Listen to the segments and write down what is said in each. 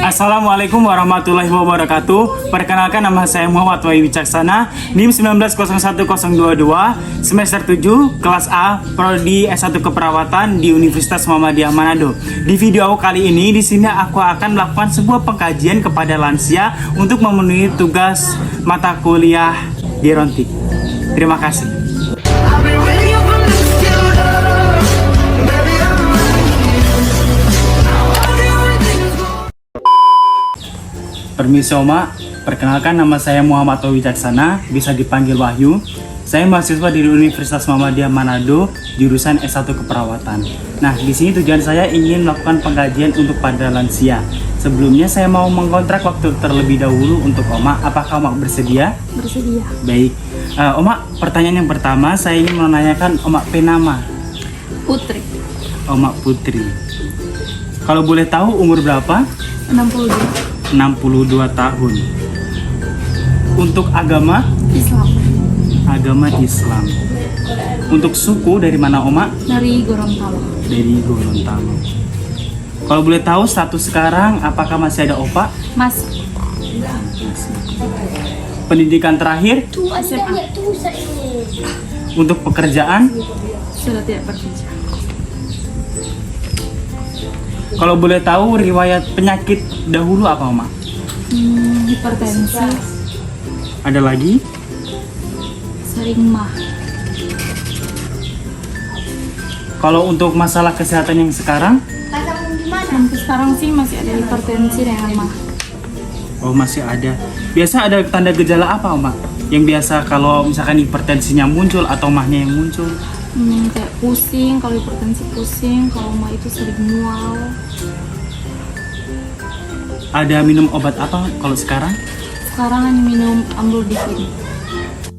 Assalamualaikum warahmatullahi wabarakatuh. Perkenalkan, nama saya Muhammad Wahyu Wicaksana, NIM 1901022, semester 7, kelas A, prodi S1 Keperawatan di Universitas Muhammadiyah Manado. Di video kali ini, di sini aku akan melakukan sebuah pengkajian kepada lansia untuk memenuhi tugas mata kuliah di Rontik. Terima kasih. Permisi Oma, perkenalkan nama saya Muhammad Wahyu Wicaksana, bisa dipanggil Wahyu. Saya mahasiswa di Universitas Muhammadiyah Manado, jurusan S1 Keperawatan. Nah, di sini tujuan saya ingin melakukan pengkajian untuk para lansia. Sebelumnya saya mau mengkontrak waktu terlebih dahulu untuk Oma. Apakah Oma bersedia? Bersedia. Baik. Oma, pertanyaan yang pertama saya ingin menanyakan Oma penama. Putri. Oma Putri. Kalau boleh tahu umur berapa? 62. 62 tahun. Untuk agama? Islam. Agama Islam. Untuk suku dari mana Oma? Dari Gorontalo. Dari Gorontalo. Kalau boleh tahu status sekarang, apakah masih ada Opa? Mas. Pendidikan terakhir? SMA. Untuk pekerjaan? Sudah tidak bekerja. Kalau boleh tahu riwayat penyakit dahulu apa Oma? Hipertensi. Ada lagi? Sering mah. Kalau untuk masalah kesehatan yang sekarang? Sampai sekarang sih masih ada hipertensi dengan mah. Oh, masih ada. Biasa ada tanda gejala apa Oma? Yang biasa kalau misalkan hipertensinya muncul atau mahnya yang muncul? Kayak pusing, kalau hipertensi pusing, kalau mah itu sering mual. Ada minum obat apa kalau sekarang? Sekarang hanya minum amlodipin.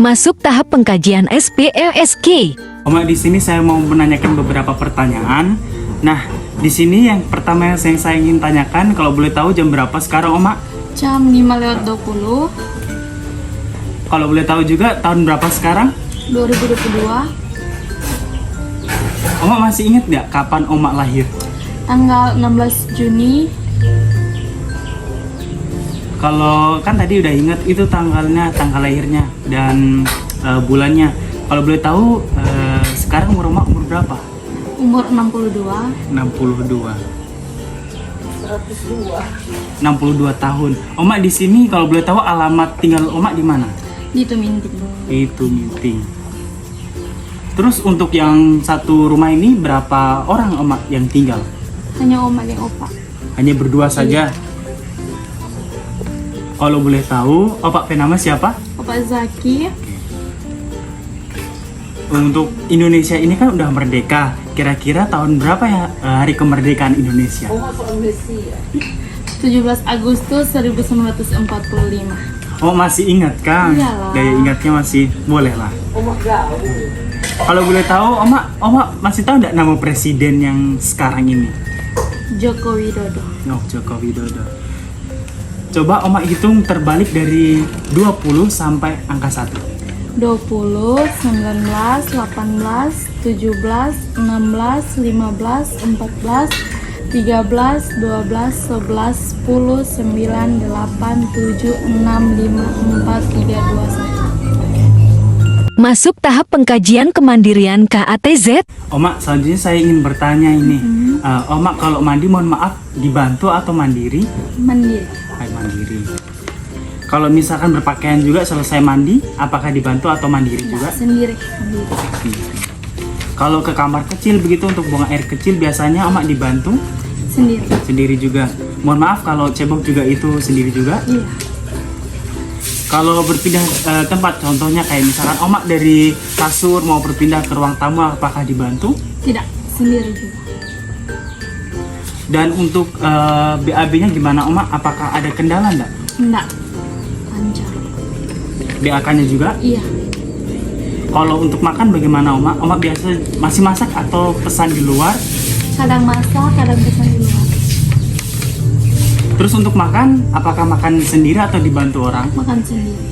Masuk tahap pengkajian SPLSK. Oma, di sini saya mau menanyakan beberapa pertanyaan. Nah, di sini yang pertama yang saya ingin tanyakan, kalau boleh tahu jam berapa sekarang Oma? Jam 5:20. Kalau boleh tahu juga tahun berapa sekarang? 2022. Oma masih ingat nggak kapan Oma lahir? Tanggal 16 Juni. Kalau kan tadi udah ingat itu tanggalnya, tanggal lahirnya dan bulannya. Kalau boleh tahu sekarang umur Oma umur berapa? Umur 62. 62. 62 tahun. Oma di sini kalau boleh tahu alamat tinggal Oma di mana? Di Tuminting. Itu Minting. Terus untuk yang satu rumah ini berapa orang Oma yang tinggal? Hanya oma dan opa. Hanya berdua saja. Kalau boleh tahu, Opa penama siapa? Opa Zaki. Untuk Indonesia ini kan udah merdeka. Kira-kira tahun berapa ya hari kemerdekaan Indonesia? 17 Agustus 1945. Oh, masih ingat kan? Iyalah. Gaya ingatnya masih boleh lah. Kalau boleh tahu, Oma masih tahu nggak nama presiden yang sekarang ini? Joko Widodo. Oh, Joko Widodo. Coba Oma hitung terbalik dari 20 sampai angka 1. 20, 19, 18, 17, 16, 15, 14, 13, 12, 11, 10, 9, 8, 7, 6, 5, 4, 3, 2, 1. Masuk tahap pengkajian kemandirian KATZ. Oma, selanjutnya saya ingin bertanya ini. Oma kalau mandi mohon maaf dibantu atau mandiri? Mandiri. Mandiri. Kalau misalkan berpakaian juga selesai mandi, apakah dibantu atau mandiri juga? Sendiri. Kalau ke kamar kecil begitu untuk buang air kecil biasanya Oma dibantu? Sendiri. Sendiri juga. Mohon maaf kalau cebok juga itu sendiri juga? Iya. Kalau berpindah tempat, contohnya kayak misalkan Oma dari kasur mau berpindah ke ruang tamu, apakah dibantu? Tidak. Sendiri juga. Dan untuk BAB-nya gimana Oma? Apakah ada kendala enggak? Enggak. Lancar. BAK-nya juga? Iya. Kalau untuk makan bagaimana Oma? Oma biasa masih masak atau pesan di luar? Kadang masak, kadang pesan di luar. Terus untuk makan, apakah makan sendiri atau dibantu orang? Makan sendiri.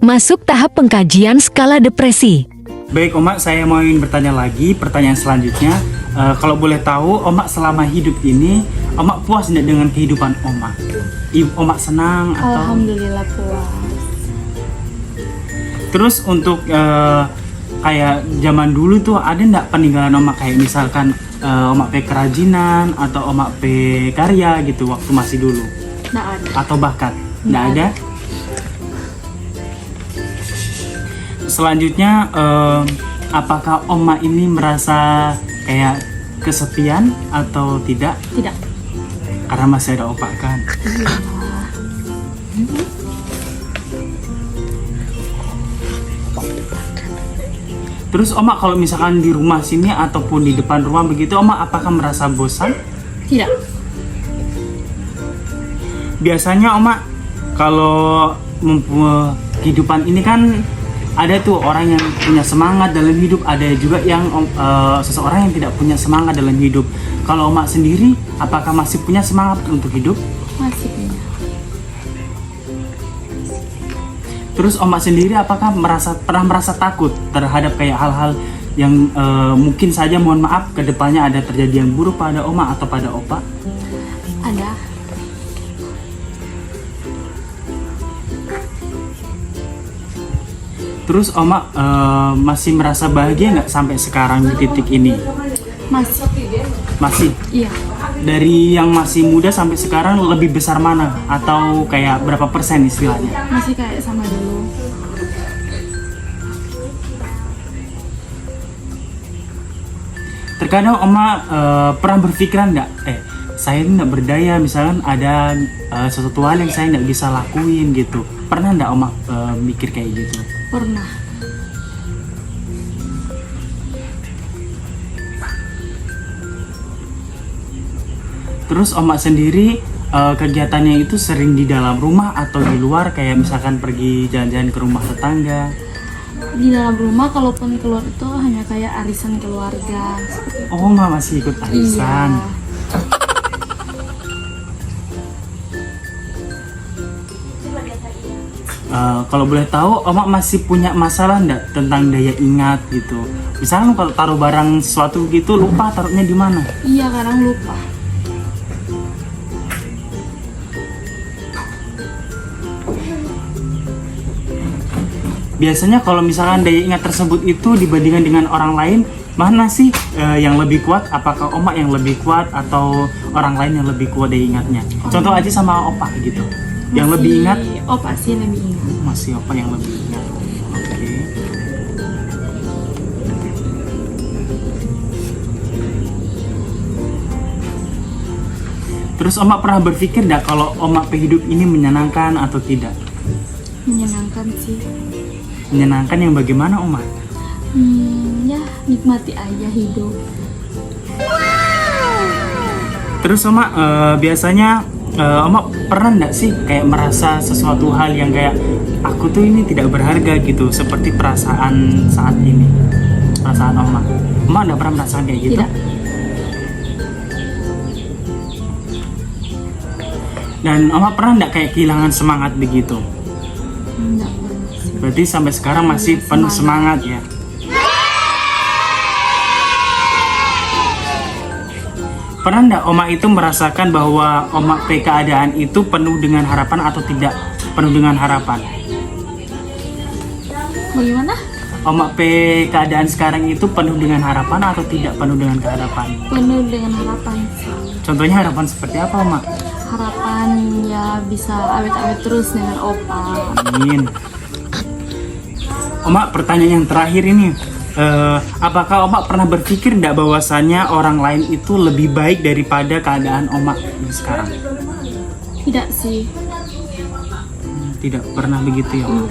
Masuk tahap pengkajian skala depresi. Baik Oma, saya mau ingin bertanya lagi, pertanyaan selanjutnya. Kalau boleh tahu, Oma selama hidup ini Oma puas nggak dengan kehidupan Oma? Oma senang atau? Alhamdulillah puas. Terus untuk kayak zaman dulu tuh ada nggak peninggalan Oma kayak misalkan Oma pe kerajinan atau Oma pe karya gitu waktu masih dulu? Nggak ada. Atau bakat? Nggak Nggak ada? Selanjutnya apakah Oma ini merasa kayak kesepian atau tidak? Tidak. Karena masih ada opa kan? Terus Oma kalau misalkan di rumah sini ataupun di depan rumah begitu, Oma apakah merasa bosan? Tidak. Biasanya Oma kalau kehidupan ini kan ada tuh orang yang punya semangat dalam hidup, ada juga yang seseorang yang tidak punya semangat dalam hidup. Kalau Oma sendiri, apakah masih punya semangat untuk hidup? Masih punya. Terus Oma sendiri apakah pernah merasa takut terhadap kayak hal-hal yang mungkin saja mohon maaf kedepannya ada terjadi yang buruk pada Oma atau pada Opa? Ada. Terus Oma masih merasa bahagia nggak sampai sekarang di titik ini? Masih. Masih? Iya. Dari yang masih muda sampai sekarang lebih besar mana? Atau kayak berapa persen istilahnya? Masih kayak sama dulu. Terkadang Oma pernah berpikiran nggak? Saya ini nggak berdaya, misalkan ada sesuatu hal yang saya nggak bisa lakuin gitu. Pernah nggak Oma mikir kayak gitu? Pernah. Terus Oma sendiri kegiatannya itu sering di dalam rumah atau di luar, kayak misalkan pergi jalan-jalan ke rumah tetangga? Di dalam rumah, kalaupun keluar itu hanya kayak arisan keluarga. Oh, Oma masih ikut arisan. Iya. Kalau boleh tahu, Oma masih punya masalah nggak tentang daya ingat gitu? Misalnya kalau taruh barang sesuatu gitu lupa taruhnya di mana? Iya, kadang lupa. Biasanya kalau misalkan daya ingat tersebut itu dibandingkan dengan orang lain, mana sih yang lebih kuat? Apakah Oma yang lebih kuat atau orang lain yang lebih kuat daya ingatnya? Contoh aja sama Opa gitu. Yang lebih ingat? Oh, pasti lebih ingat. Masih Opa yang lebih ingat. Oke. Terus Oma pernah berpikir nggak kalau Oma hidup ini menyenangkan atau tidak? Menyenangkan sih. Menyenangkan yang bagaimana Oma? Ya nikmati aja hidup. Terus Oma biasanya Oma pernah nggak sih kayak merasa sesuatu hal yang kayak aku tuh ini tidak berharga gitu, seperti perasaan saat ini, perasaan Oma? Oma nggak pernah merasakan kayak gitu? Tidak. Dan Oma pernah nggak kayak kehilangan semangat begitu? Enggak pernah sih. Berarti sampai sekarang masih penuh semangat ya? Pernah nggak Oma itu merasakan bahwa Oma keadaan itu penuh dengan harapan atau tidak penuh dengan harapan? Bagaimana? Oma keadaan sekarang itu penuh dengan harapan atau tidak penuh dengan harapan? Penuh dengan harapan sih. Contohnya harapan seperti apa Oma? Harapan ya bisa awet-awet terus dengan Opa. Amin. Oma, pertanyaan yang terakhir ini, apakah Oma pernah berpikir nggak bahwasannya orang lain itu lebih baik daripada keadaan Oma sekarang? Tidak sih. Tidak pernah begitu ya Oma?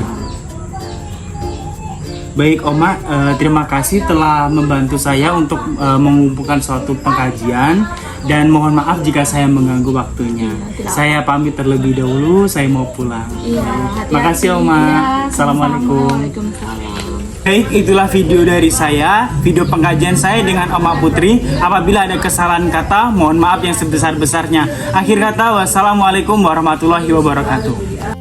Baik Oma, terima kasih telah membantu saya untuk mengumpulkan suatu pengkajian, dan mohon maaf jika saya mengganggu waktunya. Tidak. Saya pamit terlebih dahulu, saya mau pulang. Iya, hati-hati. Makasih Oma. Iya, Assalamualaikum. Waalaikumsalam. Baik, itulah video dari saya, video pengajian saya dengan Oma Putri. Apabila ada kesalahan kata, mohon maaf yang sebesar-besarnya. Akhir kata, wassalamualaikum warahmatullahi wabarakatuh.